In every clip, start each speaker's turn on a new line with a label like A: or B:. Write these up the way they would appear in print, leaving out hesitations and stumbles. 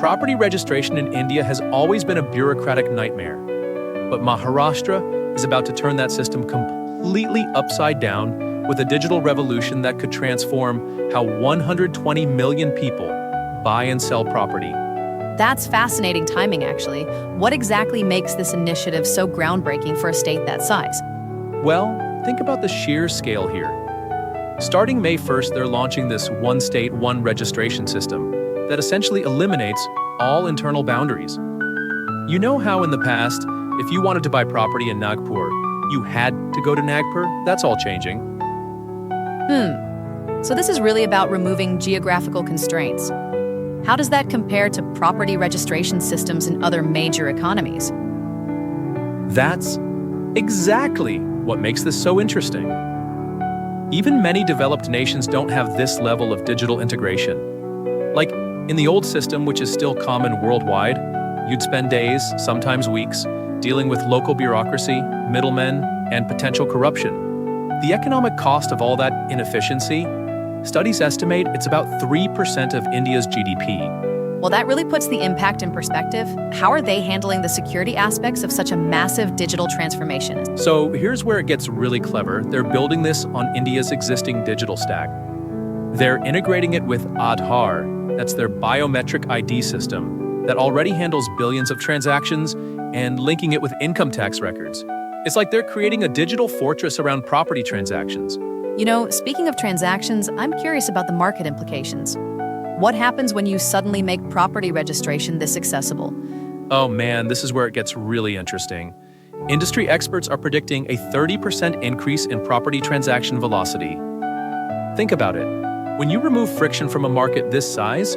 A: Property registration in India has always been a bureaucratic nightmare, but Maharashtra is about to turn that system completely upside down with a digital revolution that could transform how 120 million people buy and sell property.
B: That's fascinating timing, actually. What exactly makes this initiative so groundbreaking for a state that size?
A: Well, think about the sheer scale here. Starting May 1st, they're launching this one state, one registration system that essentially eliminates all internal boundaries. You know how in the past, if you wanted to buy property in Nagpur, you had to go to Nagpur? That's all changing.
B: So this is really about removing geographical constraints. How does that compare to property registration systems in other major economies?
A: That's exactly what makes this so interesting. Even many developed nations don't have this level of digital integration. Like, in the old system, which is still common worldwide, you'd spend days, sometimes weeks, dealing with local bureaucracy, middlemen, and potential corruption. The economic cost of all that inefficiency, studies estimate it's about 3% of India's GDP.
B: Well, that really puts the impact in perspective. How are they handling the security aspects of such a massive digital transformation?
A: So here's where it gets really clever. They're building this on India's existing digital stack. They're integrating it with Aadhaar, that's their biometric ID system, that already handles billions of transactions, and linking it with income tax records. It's like they're creating a digital fortress around property transactions.
B: You know, speaking of transactions, I'm curious about the market implications. What happens when you suddenly make property registration this accessible?
A: Oh man, this is where it gets really interesting. Industry experts are predicting a 30% increase in property transaction velocity. Think about it. When you remove friction from a market this size,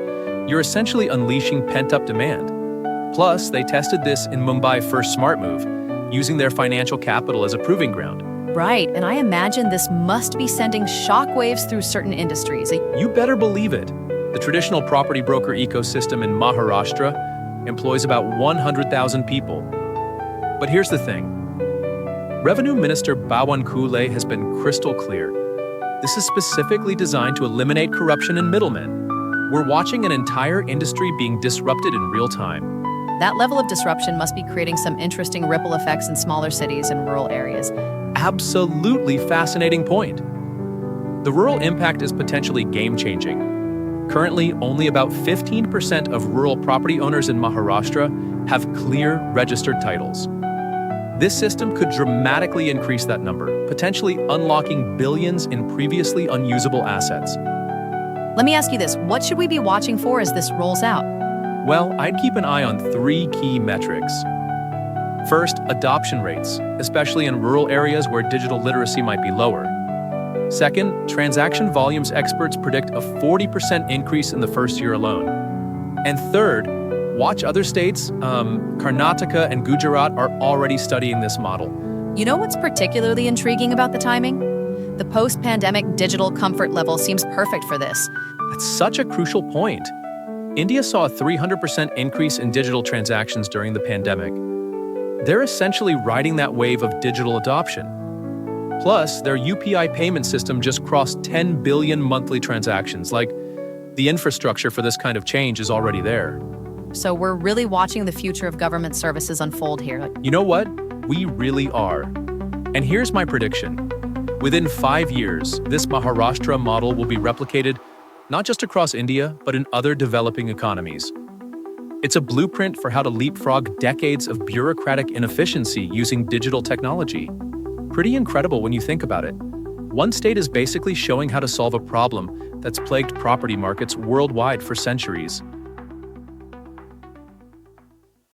A: you're essentially unleashing pent-up demand. Plus, they tested this in Mumbai First Smart Move, using their financial capital as a proving ground.
B: Right, and I imagine this must be sending shockwaves through certain industries.
A: You better believe it. The traditional property broker ecosystem in Maharashtra employs about 100,000 people. But here's the thing. Revenue Minister Bawan has been crystal clear. This is specifically designed to eliminate corruption and middlemen. We're watching an entire industry being disrupted in real time.
B: That level of disruption must be creating some interesting ripple effects in smaller cities and rural areas.
A: Absolutely fascinating point. The rural impact is potentially game-changing. Currently, only about 15% of rural property owners in Maharashtra have clear registered titles. This system could dramatically increase that number, potentially unlocking billions in previously unusable assets.
B: Let me ask you this, what should we be watching for as this rolls out?
A: Well, I'd keep an eye on 3 key metrics. First, adoption rates, especially in rural areas where digital literacy might be lower. Second, transaction volumes. Experts predict a 40% increase in the first year alone. And third, watch other states. Karnataka and Gujarat are already studying this model.
B: You know what's particularly intriguing about the timing? The post-pandemic digital comfort level seems perfect for this.
A: That's such a crucial point. India saw a 300% increase in digital transactions during the pandemic. They're essentially riding that wave of digital adoption. Plus, their UPI payment system just crossed 10 billion monthly transactions. Like, the infrastructure for this kind of change is already there.
B: So we're really watching the future of government services unfold here.
A: You know what? We really are. And here's my prediction. Within 5 years, this Maharashtra model will be replicated not just across India, but in other developing economies. It's a blueprint for how to leapfrog decades of bureaucratic inefficiency using digital technology. Pretty incredible when you think about it. One state is basically showing how to solve a problem that's plagued property markets worldwide for centuries.